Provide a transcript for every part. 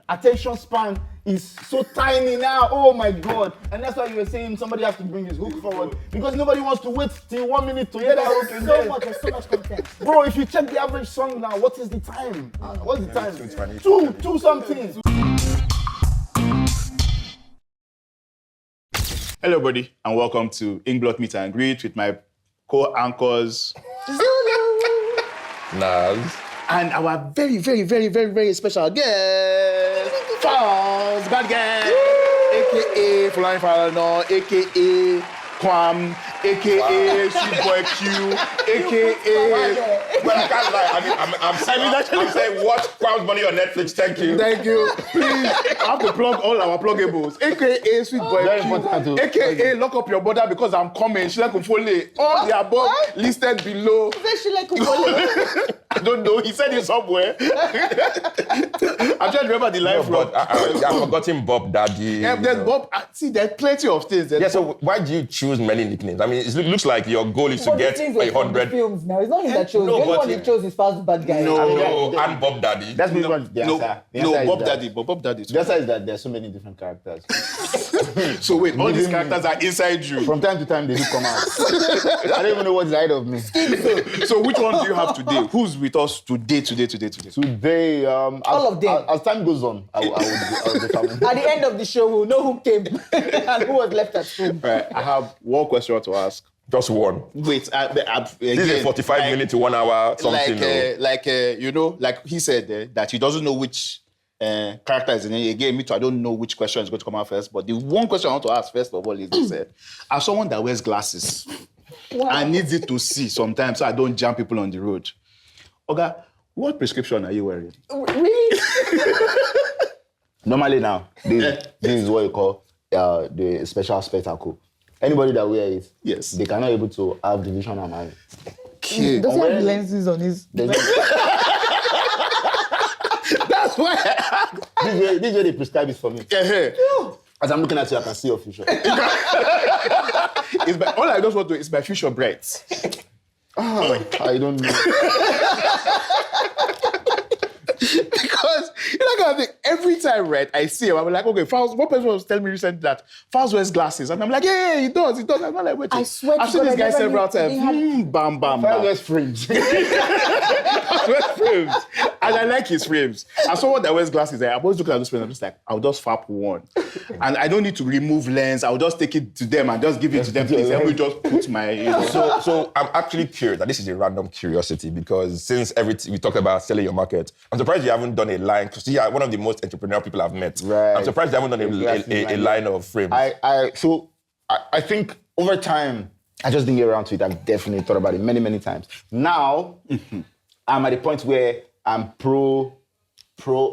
attention span is so tiny now. Oh my God. And that's why you were saying somebody has to bring his hook forward because nobody wants to wait till 1 minute to get that hook. There's so much content. Bro, if you check the average song now, what is the time? What's the time? 2:20. Two something. Hello, everybody, and welcome to Inkblot Meet and Greet with my co-anchors Zulu. Nas. and our very special guest, Falz, bad guy, aka Flying Falano, aka Kwam, aka Sweet Boy Q, aka. Well, I can't lie. I'm saying watch Crown's Money on Netflix. Thank you. Thank you. Please, I have to plug all our pluggables. AKA Sweet Boy Very Q, important. AKA Lock Up Your Border because I'm coming. Sheila Kumfole. All the above listed below. I don't know. He said it somewhere. I'm trying to remember the live But I've forgotten Bob Daddy. Yeah, there's Bob. See, there's plenty of things. Yeah, so why do you choose many nicknames? I mean, it looks like your goal is to get 100. Films now. It's not him that chose. No, The only but one he chose is Falz, the bad guy. No, and Bob Daddy. That's pretty much the answer. The answer is Bob that- Daddy. But Bob Daddy. The answer is that there's so many different characters. So wait, all these characters are inside you. From time to time, they do come out. I don't even know what's ahead of me. So which one do you have today? Who's with us today? Today, All of them. As time goes on, I will determine. At the end of the show, we'll know who came and who was left at home. Right, I have one question to ask. Just one. Wait, This is a 45 minute to 1 hour something. Like he said that he doesn't know which character is in it. Again, me too, I don't know which question is going to come out first. But the one question I want to ask first of all is this: as someone that wears glasses, I need it to see sometimes so I don't jam people on the road. Okay, what prescription are you wearing? Really? Normally now, this is what you call the special spectacle. Anybody that wears it, Yes. they cannot able to have the vision I'm having. Okay. Does he have lenses on his... There's- That's why. this is where they prescribe it for me. As I'm looking at you, I can see your future. All I just want to is my future bright. I don't know. Because kind of thing, every time, right, I see him, I'm like, okay, Falz, one person was telling me recently that Falz wears glasses. And I'm like, yeah, he does. I'm not like, wait. I swear I've seen this guy several times. Bam, bam, Falz bam. wears frames. Falz wears frames. And I like his frames. As someone that wears glasses, I'm always looking at those frames, I'm just like, I'll just fap one. And I don't need to remove lens. I'll just take it to them and just give it to them. Please help me just put my, So I'm actually curious, that this is a random curiosity, because since everything we talked about selling your market, I'm surprised you haven't done a line, because you are one of the most entrepreneurial people I've met. Right. I'm surprised you haven't done a line of frames. I think over time, I just didn't get around to it. I've definitely thought about it many, many times. Now, I'm at a point where I'm pro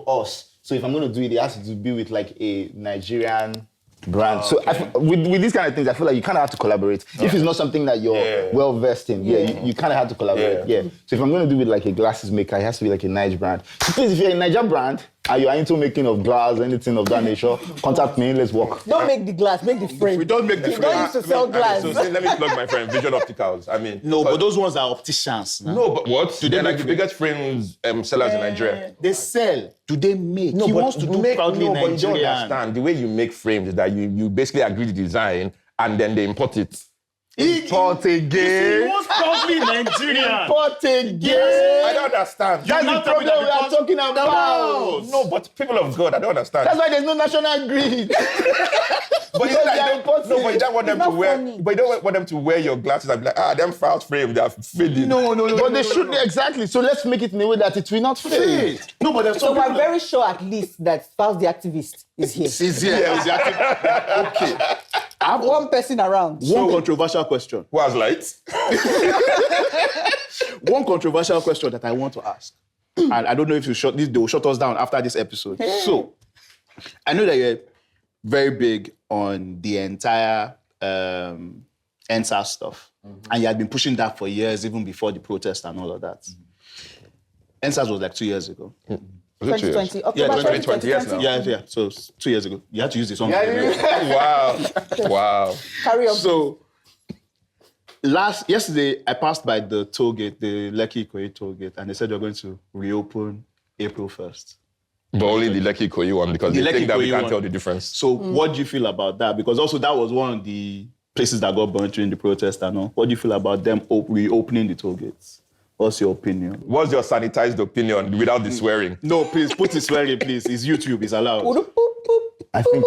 us. So if I'm going to do it, it has to be with like a Nigerian brand. Oh, So okay. with these kind of things, I feel like you kind of have to collaborate. If it's not something that you're well versed in, you kind of have to collaborate. Yeah. So if I'm going to do it with like a glasses maker, it has to be like a Niger brand. So please, if you're a Niger brand and you are into making of glass, anything of that nature, contact me. Let's work. Don't make the glass, make the frame. We don't make the You frame. don't used to sell glass. So let me plug my friend, Vision Opticals. I mean, No, but those ones are opticians. no, but what? Do they They're like make the biggest frames sellers in Nigeria. They sell. Do they make? No, he but wants to do proudly but you don't Nigerian. understand. The way you make frames is that you basically agree the design and then they import it. Import again. wants proudly Nigerian. Import again. I don't understand. That's the problem we are talking about. No, but people of God, I don't understand. That's why there's no national grid. But you don't want them to not wear. funny. But you don't want them to wear your glasses and be like, them Falz frames, they are fading. No. But they should exactly. So let's make it in a way that it will not fade. No, but there's So some we're people very sure at least that Falz the activist is here. Is here. Okay. I have one person around. One controversial question. Who has lights? One controversial question that I want to ask. And I don't know if they will shut us down after this episode. So, I know that you're very big on the entire NSAS stuff. And you had been pushing that for years, even before the protest and all of that. NSAS was like 2 years ago. 2020. October 2020, yes, now. Yeah. So 2 years ago. You had to use this one. Wow. Carry on. So, yesterday, I passed by the toll gate, the Lekki Ikoyi toll gate, and they said they're going to reopen April 1st. But only the Lekki Koyi one because The they Lekki think that we Koyi can't one. tell the difference. So what do you feel about that? Because also that was one of the places that got burnt during the protest and all. What do you feel about them reopening the toll gates? What's your opinion? What's your sanitized opinion without the swearing? No, please, put it swearing, please. It's YouTube, it's allowed. I think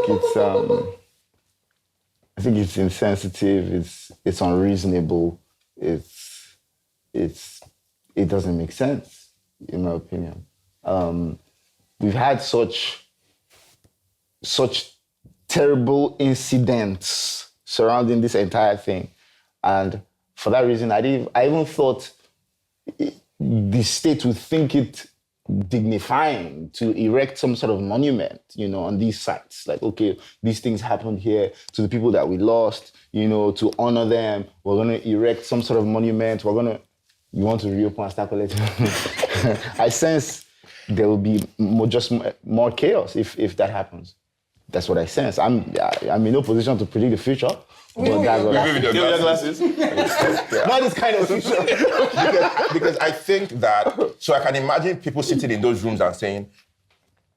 it's insensitive. It's unreasonable. It doesn't make sense, in my opinion. We've had such terrible incidents surrounding this entire thing, and for that reason, I even thought the state would think it dignifying to erect some sort of monument, on these sites. Like, okay, these things happened here to the people that we lost, to honor them. We're going to erect some sort of monument. You want to reopen and start collecting? I sense there will be more chaos if that happens. That's what I sense. I'm in no position to predict the future. But that's what I With your glasses. Not this kind of future. because I think that, so I can imagine people sitting in those rooms and saying,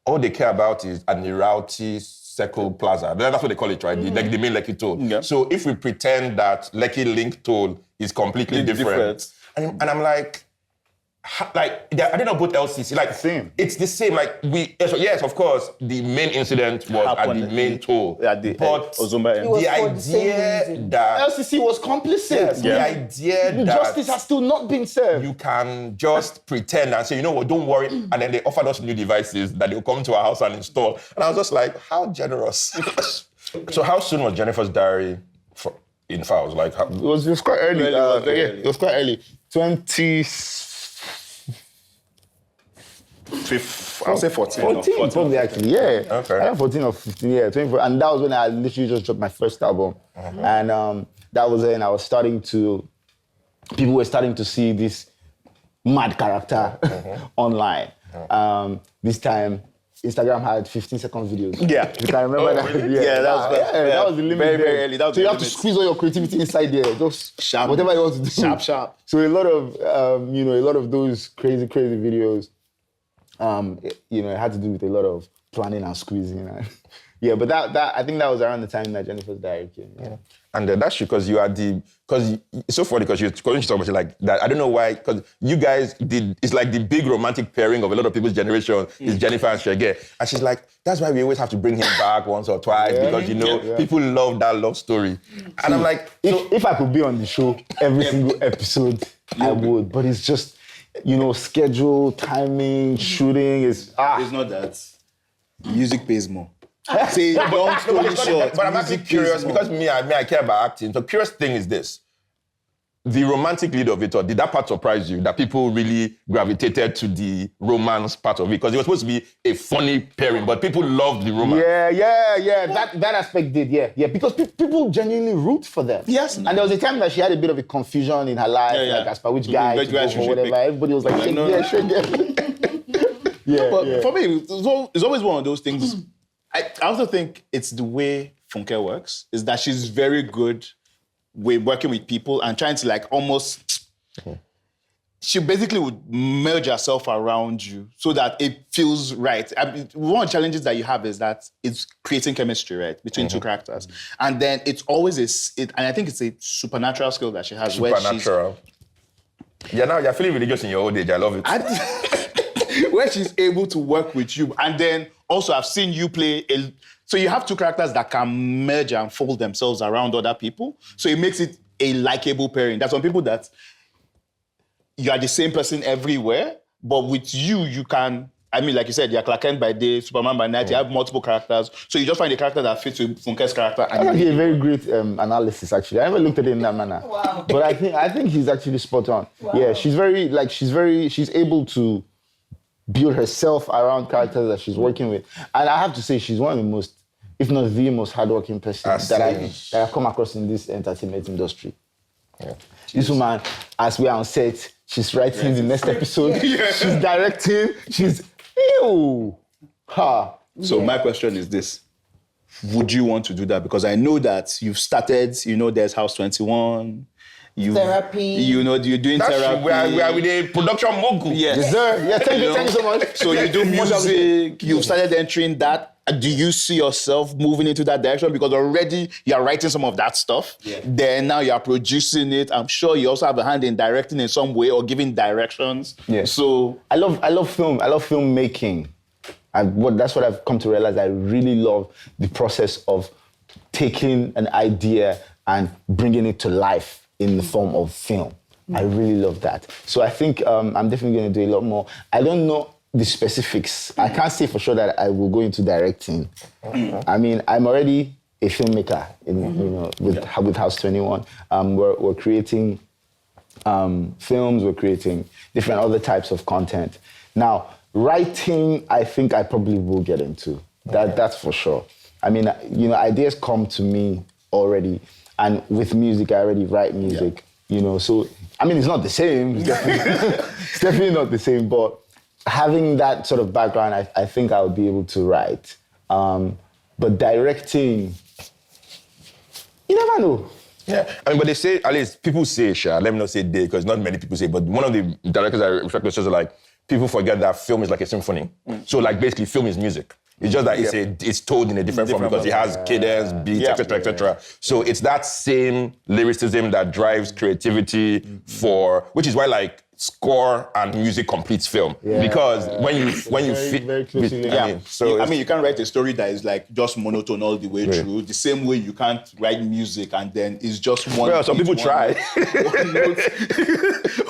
all they care about is an Irauti Circle Plaza. That's what they call it, right? The main Lekki toll. Yeah. So if we pretend that Lekki Link toll is completely different. And I'm like, I don't know about LCC. Like, Same. It's the same. Like, yes, of course, the main incident was at the main toll. At the but Ozumba end. the for the same idea reason. that LCC was complicit. the idea that Justice has still not been served. you can just pretend and say, you know what, don't worry. And then they offered us new devices that they'll come to our house and install. And I was just like, how generous. So how soon was Jennifer's Diary in Falz? Like, how, It was quite early. Really, it was very early. It was quite early. I'll say 14. 14 probably, actually, yeah. Okay. I think 14 or 15, yeah. 24. And that was when I literally just dropped my first album. And that was when I was people were starting to see this mad character online. This time, Instagram had 15-second videos. Yeah. You can remember that? really? Yeah, that was the limit. very, there. very early. That was so you the have to limit. squeeze all your creativity inside there. Just Sharp. whatever you want to do. Sharp. So a lot of, a lot of those crazy videos, it had to do with a lot of planning and squeezing. Yeah, but that I think that was around the time that Jennifer's Diary came. Yeah. and that's because because it's so funny because you talk about it like that. I don't know why, because you guys it's like the big romantic pairing of a lot of people's generation is Jennifer and Shege. And she's like, that's why we always have to bring him back once or twice because, people love that love story. And I'm like, if I could be on the show every single episode, I would. But it's just, schedule, timing, shooting is It's not that. Music pays more. Say, long story short. But I'm actually music curious pays more. because me, I care about acting. So curious thing is this. The romantic lead of it, or did that part surprise you? That people really gravitated to the romance part of it? Because it was supposed to be a funny pairing, but people loved the romance. Yeah. That aspect did, yeah. Because people genuinely root for them. Yes. And there was a time that she had a bit of a confusion in her life, like as per which guy to go for whatever. Everybody was like, But for me, it's always one of those things. I also think it's the way Funke works, is that she's very good with working with people and trying to almost... She basically would merge herself around you so that it feels right. I mean, one of the challenges that you have is that it's creating chemistry, right, between two characters. And then it's always and I think it's a supernatural skill that she has. Supernatural. Now you're feeling religious in your old age. I love it. Where she's able to work with you. And then also I've seen you play so you have two characters that can merge and fold themselves around other people. So it makes it a likable pairing. There's some people that you are the same person everywhere, but with you can, like you said, you're Clark Kent by day, Superman by night, you have multiple characters. So you just find a character that fits with Funke's character. That's actually a very great analysis, actually. I haven't looked at it in that manner. Wow. But I think he's actually spot on. Wow. Yeah, she's able to build herself around characters that she's working with. And I have to say, she's one of the most, if not the most hardworking person that I've come across in this entertainment industry. Yeah. This woman, as we are on set, she's writing the next episode. She's directing. She's ew. So my question is this. Would you want to do that? Because I know that you've started, there's House 21, Therapy. You know, you're doing That's therapy. we are with a production mogul. Yes. Yes, sir. Yeah, thank you so much. So you do music, you've started entering that. Do you see yourself moving into that direction? Because already you're writing some of that stuff. Yeah. Then now you're producing it. I'm sure you also have a hand in directing in some way or giving directions. Yeah. So I love film. I love filmmaking. That's what I've come to realize. I really love the process of taking an idea and bringing it to life in the form of film. I really love that. So I think I'm definitely going to do a lot more. I don't know the specifics. I can't say for sure that I will go into directing. I mean, I'm already a filmmaker, with House 21. We're creating films, we're creating different other types of content. Now, writing, I think I probably will get into. That's for sure. I mean, ideas come to me already, and with music, I already write music. So I mean, it's not the same. It's definitely not the same, but having that sort of background, I think I'll be able to write. But directing, you never know. Yeah, I mean, but they say, at least people say, let me not say they, because not many people say, but one of the directors I reflect on says, like, people forget that film is like a symphony. So, like, basically, film is music. It's just that it's told in a different form because it has cadence, beats, etc., etc. So it's that same lyricism that drives creativity which is why, like, score and music completes film. Because when you very closely linked. you can't write a story that is like just monotone all the way through. The same way you can't write music and then it's just one. Well, some people try. One note.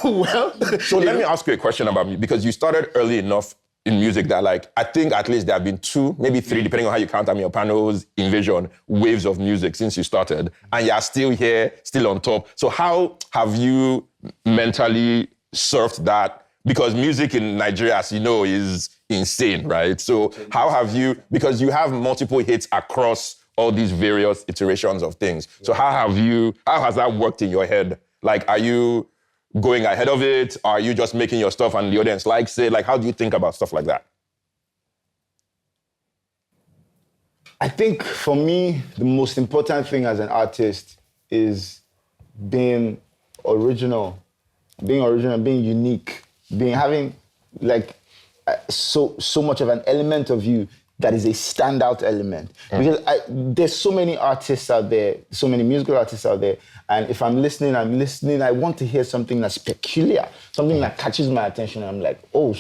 Well, so let me ask you a question about me, because you started early enough in music that, like, I think at least there have been 2, maybe 3, depending on how you count your panels, Invasion, waves of music since you started, and you're still here, still on top. So how have you mentally surfed that? Because music in Nigeria, as you know, is insane, right? So how have you, because you have multiple hits across all these various iterations of things. So how has that worked in your head? Like, are you going ahead of it? Are you just making your stuff and the audience likes it? Like, how do you think about stuff like that? I think for me, the most important thing as an artist is being original, being unique, having like so much of an element of you that is a standout element. Because there's so many artists out there, so many musical artists out there, and if I'm listening, I want to hear something that's peculiar, something that catches my attention, and I'm like, oh,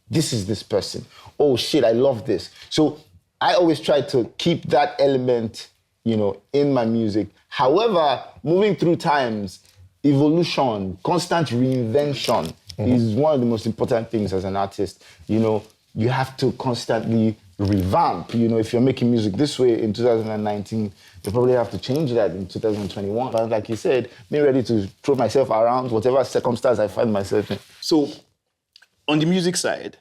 this is this person. Oh shit, I love this. So I always try to keep that element, in my music. However, moving through times, evolution, constant reinvention is one of the most important things as an artist. You have to constantly revamp. If you're making music this way in 2019, you probably have to change that in 2021. But like you said, being ready to throw myself around whatever circumstance I find myself in. So, on the music side,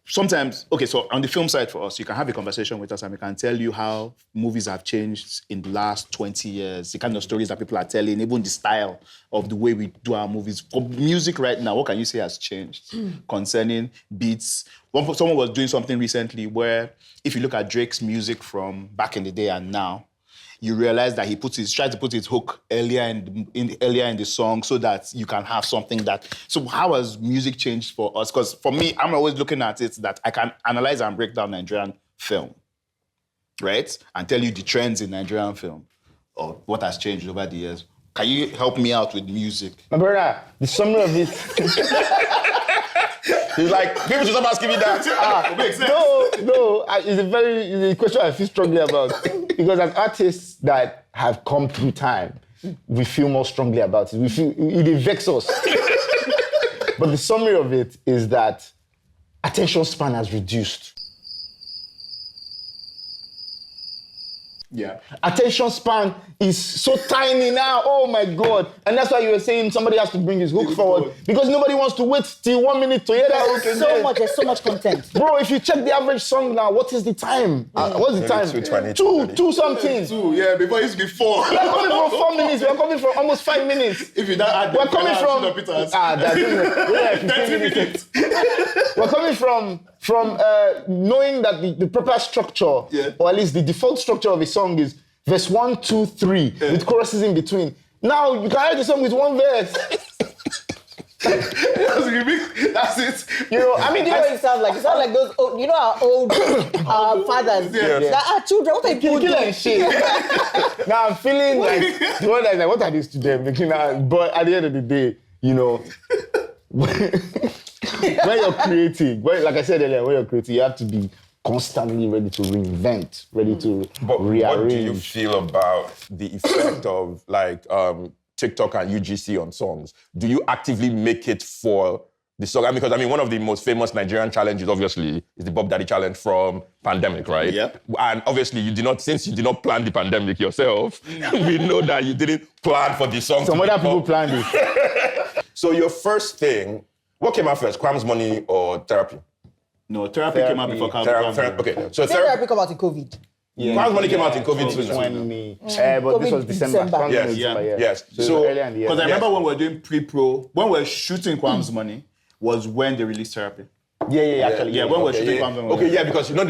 sometimes, so on the film side for us, you can have a conversation with us and we can tell you how movies have changed in the last 20 years, the kind of stories that people are telling, even the style of the way we do our movies. For music right now, what can you say has changed concerning beats? Someone was doing something recently where if you look at Drake's music from back in the day and now, you realize that he tries to put his hook earlier in the song so that you can have something that. So how has music changed for us? Because for me, I'm always looking at it that I can analyze and break down Nigerian film, right? And tell you the trends in Nigerian film or what has changed over the years. Can you help me out with music? My brother, the summary of it. He's like, people should stop asking me that. No, it's a question I feel strongly about. Because as artists that have come through time, we feel more strongly about it. We feel it vexes us. But the summary of it is that attention span has reduced. Yeah. Attention span is so tiny now. Oh my God. And that's why you were saying somebody has to bring his hook forward. Because nobody wants to wait till 1 minute to hear that hook. There's so much content. Bro, if you check the average song now, what is the time? What's the time? 2:20. Two something. 2, yeah, before it used to be 4. We're coming from 4 minutes. We're coming from almost 5 minutes. If you don't add We're coming from... that's 30 minutes. We're coming from knowing that the proper structure, or at least the default structure of a song is verse 1, 2, 3, with choruses in between. Now you can write the song with one verse. That's it. You know, I mean, you know what it sounds like? It sounds like those, old, you know, our old fathers. Yeah. That are children. What are you Kill doing? and shit. Now I'm feeling like the one that's like, what are these to them? But at the end of the day, you know, when you're creating, like I said earlier, when you're creating, you have to be constantly ready to reinvent, ready to rearrange. What do you feel about the effect of like TikTok and UGC on songs? Do you actively make it for the song? I mean, because one of the most famous Nigerian challenges, obviously, is the Bob Daddy challenge from pandemic, right? Yep. And obviously, since you did not plan the pandemic yourself, we know that you didn't plan for the song. Some other people planned it. So your first thing, what came out first, Quam's Money or Therapy? No, therapy came out before Okay, so Therapy come out in COVID. Quam's Money came out in COVID too. 2020. But this was December. Yes. So earlier in the year. Because I remember when we were doing pre-pro, when we were shooting Quam's Money, was when they released Therapy. Actually. When we were shooting Quam's Money. Okay, because no,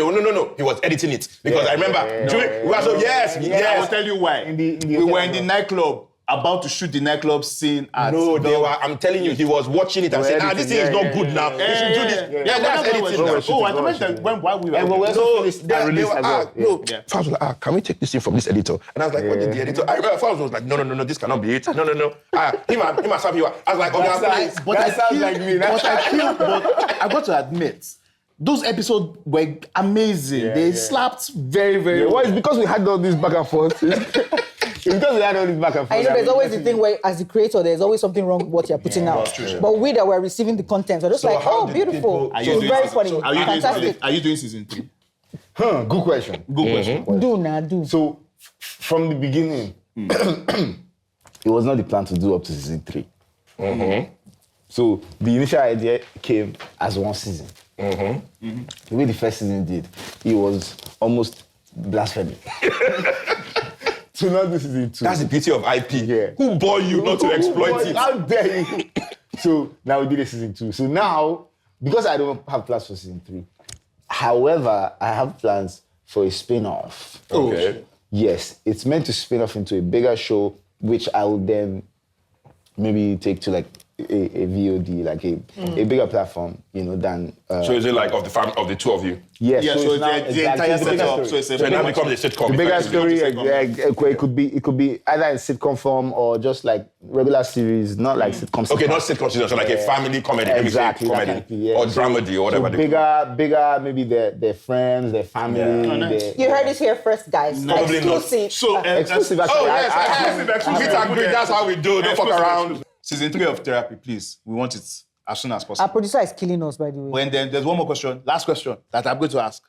he was editing it. Because I remember during, I will tell you why. We were in the nightclub, about to shoot the nightclub scene at I'm telling you, he was watching it and saying, this thing is not good now. We should do this. That's editing now. Oh, I remember while we were... And we were Falz was like, can we take this thing from this editor? And I was like, what did the editor? I remember Falz was like, no, this cannot be it. No. Him and Sapi, I was like, okay, But I got to admit, those episodes were amazing. They slapped very, very well. Well, it's because we had all this back and forth. It's because we had all this back and forth. I know there's always the thing where, as the creator, there's always something wrong with what you're putting out. But we that were receiving the content are just like, oh, beautiful. So very funny. Fantastic. Are you doing season 3? Good question. Do. So, from the beginning, it was not the plan to do up to season 3. So, the initial idea came as one season. The way the first season did, it was almost blasphemy. So now this is season 2. That's the beauty of IP. Yeah. Who bore you not to exploit it? How dare you? So now we did a season 2. So now, because I don't have plans for season 3, however, I have plans for a spin-off. Okay. Yes, it's meant to spin off into a bigger show, which I will then maybe take to like a VOD, like a bigger platform, than... So is it like of the two of you? Yes, Yeah, so the entire setup. So it now becomes a sitcom. the bigger story, effectively. it could be either a sitcom form or just like regular series, not like sitcom. Okay, not sitcom series, so like a family comedy, Exactly, comedy, that kind of thing, or dramedy or whatever. So bigger, maybe their friends, their family. You heard this here first, guys. Probably not. Exclusive. So, Exclusive. Oh Actually, yes, meet and greet. That's how we do. Don't fuck around. Season 3 of Therapy, please. We want it as soon as possible. Our producer is killing us, by the way. When then there's one more question, last question that I'm going to ask.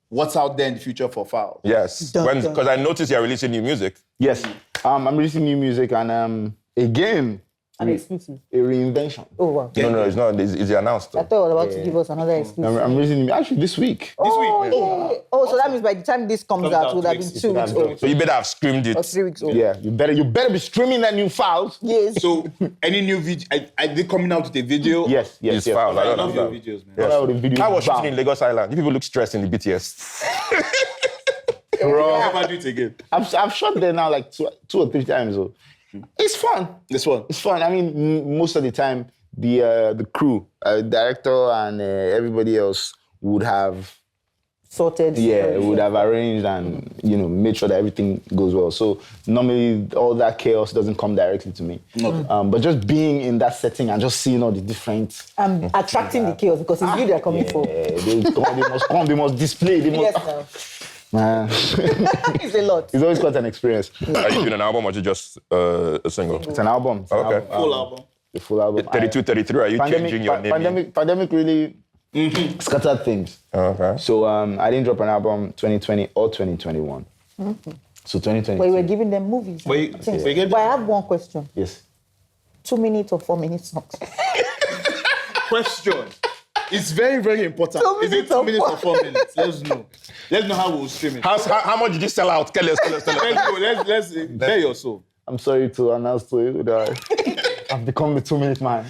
What's out there in the future for Falz? Yes, Dun, dun. because I noticed you're releasing new music. Yes, I'm releasing new music and again, An exclusive. a reinvention. Oh, wow. No, it's not. It's announced. I thought I was about to give us another exclusive. I'm releasing actually this week. Oh, so that means by the time this comes out, it would have been 2 weeks old. So you better have screamed Or it. 3 weeks old. Yeah, you better be streaming that new Falz. Yes. So, any new video? Are they coming out with a video? Yes. It's Falz. I I don't love your know. videos, man. Yes. The video I was bam. shooting in Lagos Island. You people look stressed in the BTS. Bro, never do it again. I've shot there now like two or three times. So it's fun. This one. It's fun. I mean, most of the time, the crew, director and everybody else would have Sorted. would have arranged and made sure that everything goes well. So normally all that chaos doesn't come directly to me. But just being in that setting and just seeing all the different Attracting the chaos because it's you they're coming for. they must display. They must, Yes, now. man. It's a lot. It's always quite an experience. Are you doing an album or just a single? It's an album. It's an Okay. Full album. a full album. 32, 33. Are you changing your name? Pandemic really scattered things. Okay. So I didn't drop an album 2020 or 2021. So 2020. But we were giving them movies. Wait, Things. we get- But I have one question. Yes. 2 minutes or 4 minutes songs? Question. It's very, very important. 2 Is it minutes 2 or minutes or 4 minutes? Let's know. Let's know how we'll stream it. How much did you sell out? Tell us. Let's go. Let's bear your soul. I'm sorry to announce to you that I've become the 2-minute man.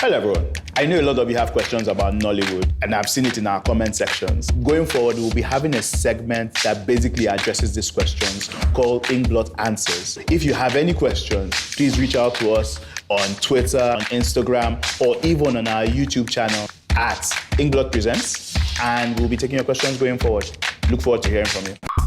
Hello everyone. I know a lot of you have questions about Nollywood and I've seen it in our comment sections. Going forward, we'll be having a segment that basically addresses these questions called Inkblot Answers. If you have any questions, please reach out to us on Twitter, on Instagram, or even on our YouTube channel at Inkblot Presents, and we'll be taking your questions going forward. Look forward to hearing from you.